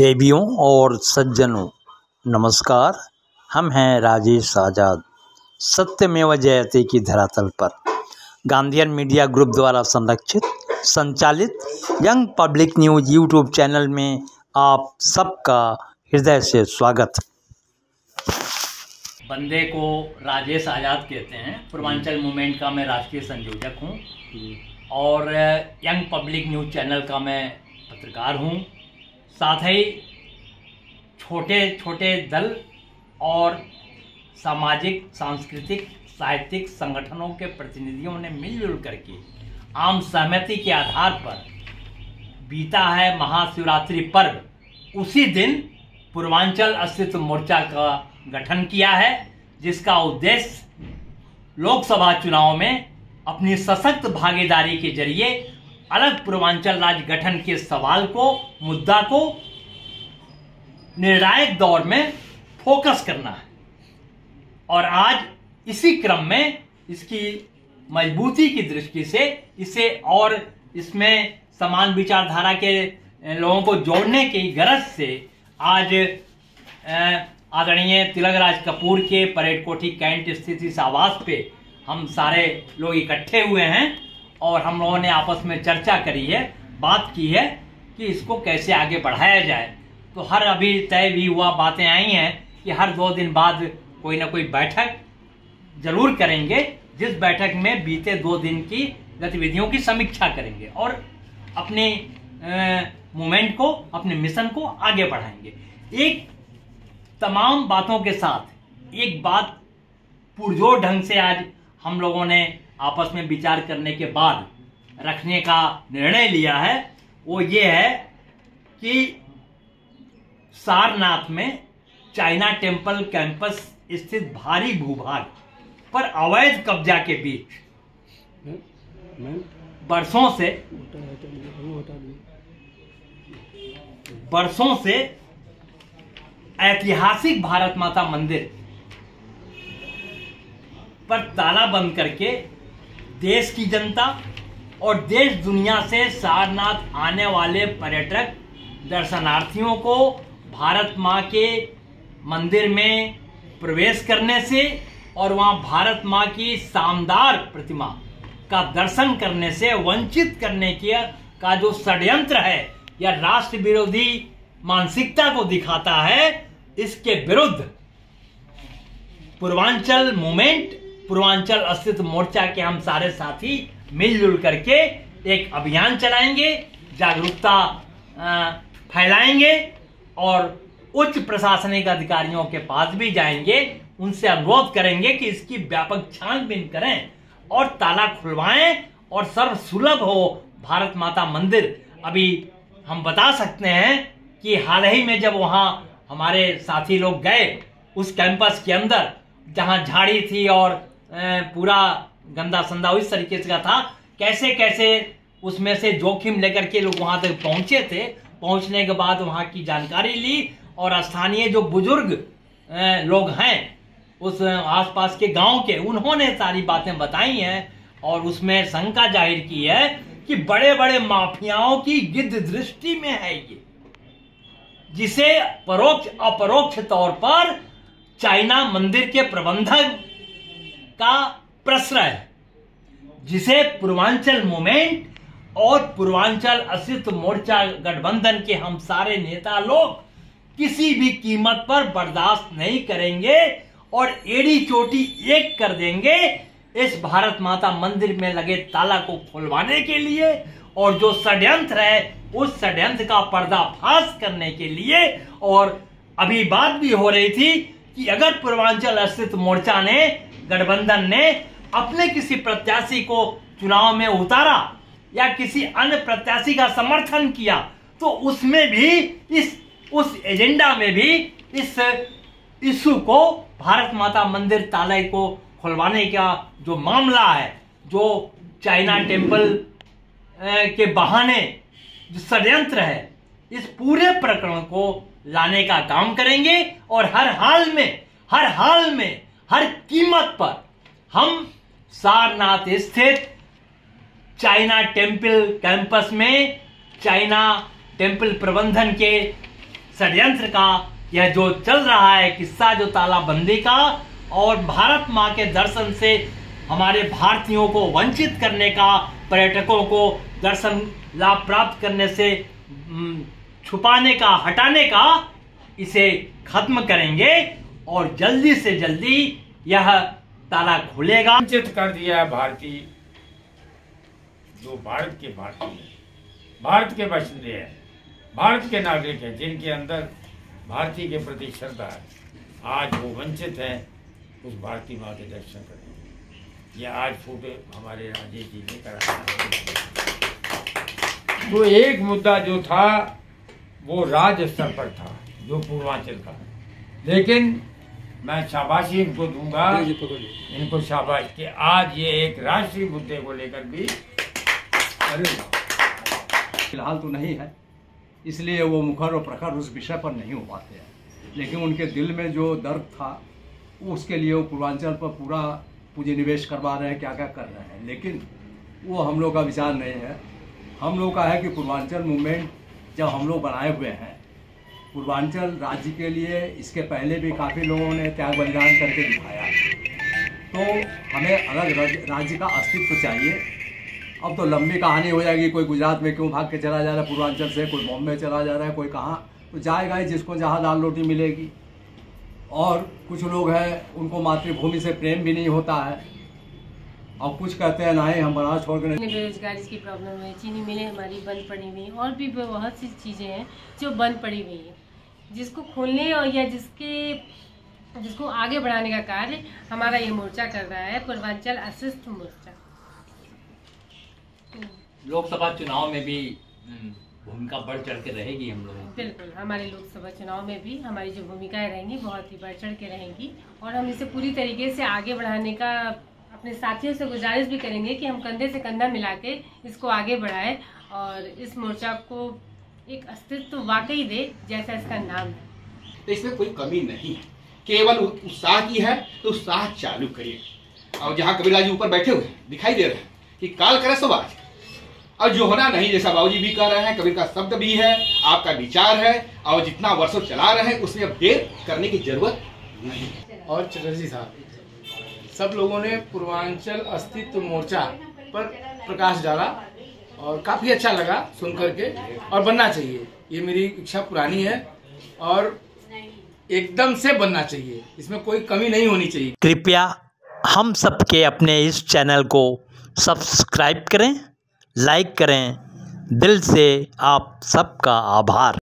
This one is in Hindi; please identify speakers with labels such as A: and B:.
A: देवियों और सज्जनों नमस्कार। हम हैं राजेश आज़ाद। सत्यमेव जयते की धरातल पर गांधीयन मीडिया ग्रुप द्वारा संरक्षित संचालित young public news YouTube channel में आप सबका हृदय से स्वागत।
B: बंदे को राजेश आज़ाद कहते हैं। पूर्वांचल मूवमेंट का मैं राष्ट्रीय संयोजक हूं और यंग पब्लिक न्यूज़ चैनल का मैं पत्रकार हूं। साथ ही छोटे छोटे दल और सामाजिक, सांस्कृतिक, साहित्यिक संगठनों के प्रतिनिधियों ने मिलजुल करके आम सहमति के आधार पर बीता है महाशिवरात्रि पर्व। उसी दिन पूर्वांचल अस्तित्व मोर्चा का गठन किया है, जिसका उद्देश्य लोकसभा चुनाव में अपनी सशक्त भागीदारी के जरिए अलग पूर्वांचल राज्य गठन के सवाल को, मुद्दा को निर्णायक दौर में फोकस करना है। और आज इसी क्रम में इसकी मजबूती की दृष्टि से इसे और इसमें समान विचारधारा के लोगों को जोड़ने की गरज से आज आदरणीय तिलकराज कपूर के परेड कोठी कैंट स्थित इस आवास पे हम सारे लोग इकट्ठे हुए हैं और हम लोगों ने आपस में चर्चा करी है, बात की है कि इसको कैसे आगे बढ़ाया जाए। तो हर अभी तय भी हुआ, बातें आई हैं कि हर 2 दिन बाद कोई ना कोई बैठक जरूर करेंगे, जिस बैठक में बीते 2 दिन की गतिविधियों की समीक्षा करेंगे और अपने मूवमेंट को, अपने मिशन को आगे बढ़ाएंगे। एक तमाम बातों के साथ एक बात पुरजोर ढंग से आज हम लोगों ने आपस में विचार करने के बाद रखने का निर्णय लिया है, वो ये है कि सारनाथ में चाइना टेम्पल कैंपस स्थित भारी भूभाग पर अवैध कब्जा के बीच बरसों से ऐतिहासिक भारत माता मंदिर पर ताला बंद करके देश की जनता और देश दुनिया से सारनाथ आने वाले पर्यटक दर्शनार्थियों को भारत मां के मंदिर में प्रवेश करने से और वहां भारत मां की शानदार प्रतिमा का दर्शन करने से वंचित करने का जो षड्यंत्र है या राष्ट्र विरोधी मानसिकता को दिखाता है, इसके विरुद्ध पूर्वांचल मूवमेंट, पूर्वांचल अस्तित्व मोर्चा के हम सारे साथी मिलजुल करके एक अभियान चलाएंगे, जागरूकता फैलाएंगे और उच्च प्रशासनिक अधिकारियों के पास भी जाएंगे, उनसे अनुरोध करेंगे कि इसकी व्यापक छानबीन करें और ताला खुलवाएं और सर्वसुलभ हो भारत माता मंदिर। अभी हम बता सकते हैं कि हाल ही में जब वहां हमारे साथी लोग गए उस कैंपस के अंदर, जहां झाड़ी थी और पूरा गंदा संदा इस तरीके से का था, कैसे कैसे उसमें से जोखिम लेकर के लोग वहां तक पहुंचे थे। पहुंचने के बाद वहां की जानकारी ली और स्थानीय जो बुजुर्ग लोग हैं उस आसपास के गांव के, उन्होंने सारी बातें बताई हैं और उसमें शंका जाहिर की है कि बड़े बड़े माफियाओं की गिद्ध दृष्टि में है ये, जिसे परोक्ष अपरोक्ष तौर पर चाइना मंदिर के प्रबंधक का प्रश्रय है, जिसे पूर्वांचल मूवमेंट और पूर्वांचल अस्तित्व मोर्चा गठबंधन के हम सारे नेता लोग किसी भी कीमत पर बर्दाश्त नहीं करेंगे और एड़ी चोटी एक कर देंगे इस भारत माता मंदिर में लगे ताला को खुलवाने के लिए और जो षड्यंत्र है उस षड्यंत्र का पर्दाफाश करने के लिए। और अभी बात भी हो रही थी कि अगर पूर्वांचल अस्तित्व मोर्चा ने, गठबंधन ने अपने किसी प्रत्याशी को चुनाव में उतारा या किसी अन्य प्रत्याशी का समर्थन किया तो उसमें भी उस एजेंडा में भी इस इशू को, भारत माता मंदिर ताले को खुलवाने का जो मामला है, जो चाइना टेम्पल के बहाने जो षड्यंत्र है, इस पूरे प्रकरण को लाने का काम करेंगे और हर हाल में हर कीमत पर हम सारनाथ स्थित चाइना टेम्पल कैंपस में चाइना टेम्पल प्रबंधन के षड्यंत्र का, यह जो चल रहा है किस्सा जो तालाबंदी का और भारत माँ के दर्शन से हमारे भारतीयों को वंचित करने का, पर्यटकों को दर्शन लाभ प्राप्त करने से छुपाने का, हटाने का, इसे खत्म करेंगे और जल्दी से जल्दी यह ताला खुलेगा।
C: वंचित कर दिया है भारतीय, जो भारत के भारतीय हैं, भारत के बशिंदे हैं, भारत के नागरिक हैं, जिनके अंदर भारतीय के प्रति श्रद्धा है, आज वो वंचित हैं उस भारतीय माँ के दर्शन करने। ये आज फोटो हमारे राजेश जी ने कराया। तो एक मुद्दा जो था वो राज्य स्तर पर था, जो पूर्वांचल का, लेकिन मैं शाबाशी इनको दूंगा, इनको शाबाश कि आज ये एक राष्ट्रीय मुद्दे को लेकर भी
D: फिलहाल तो नहीं है, इसलिए वो मुखर और प्रखर उस विषय पर नहीं हो पाते हैं, लेकिन उनके दिल में जो दर्द था उसके लिए वो पूर्वांचल पर पूरा पूंजी निवेश करवा रहे हैं, क्या क्या कर रहे हैं, लेकिन वो हम लोग का विचार नहीं है। हम लोग का है कि पूर्वांचल मूवमेंट जब हम लोग बनाए हुए हैं, पूर्वांचल राज्य के लिए इसके पहले भी काफ़ी लोगों ने त्याग बलिदान करके दिखाया, तो हमें अलग राज्य का अस्तित्व चाहिए। अब तो लंबी कहानी हो जाएगी, कोई गुजरात में क्यों भाग के चला जा रहा है पूर्वांचल से, कोई बॉम्बे चला जा रहा है, कोई कहाँ, तो जाएगा ही जिसको जहाँ दाल रोटी मिलेगी। और कुछ लोग हैं उनको मातृभूमि से प्रेम भी नहीं होता है, और कुछ कहते हैं नहीं हम बनारस छोड़ कर।
E: बेरोजगारी की प्रॉब्लम है, चीनी मिलें हमारी बंद पड़ी हुई, और भी बहुत सी चीज़ें हैं जो बंद पड़ी हुई हैं, जिसको खोलने और या जिसको आगे बढ़ाने का कार्य हमारा ये मोर्चा कर रहा है, पूर्वांचल असिस्ट मोर्चा।
B: लोकसभा चुनाव में भी भूमिका बढ़ चढ़ के रहेगी हम लोगों की।
E: बिल्कुल, हमारे लोकसभा चुनाव में भी हमारी जो भूमिकाएं रहेंगी बहुत ही बढ़ चढ़ के रहेंगी, और हम इसे पूरी तरीके से आगे बढ़ाने का अपने साथियों से गुजारिश भी करेंगे कि हम कंधे से कंधा मिला के इसको आगे बढ़ाएं और इस मोर्चा को एक अस्तित्व वाकई दे जैसा इसका नाम है।
F: तो इसमें कोई कमी नहीं है, केवल उत्साह की है तो उत्साह चालू करिए। और जहाँ कबीरदास जी ऊपर बैठे हुए दिखाई दे रहे हैं कि काल करे सो आज, और जो होना नहीं, जैसा बाबूजी भी कह रहे हैं, कबीर का शब्द भी है, आपका विचार है, और जितना वर्षों चला रहे हैं उसमें अब देर करने की जरूरत नहीं।
G: और चटर्जी साहब सब लोगों ने पूर्वांचल अस्तित्व मोर्चा पर प्रकाश डाला और काफ़ी अच्छा लगा सुन करके, और बनना चाहिए, ये मेरी इच्छा पुरानी है और एकदम से बनना चाहिए, इसमें कोई कमी नहीं होनी चाहिए।
A: कृपया हम सबके अपने इस चैनल को सब्सक्राइब करें, लाइक करें। दिल से आप सबका आभार।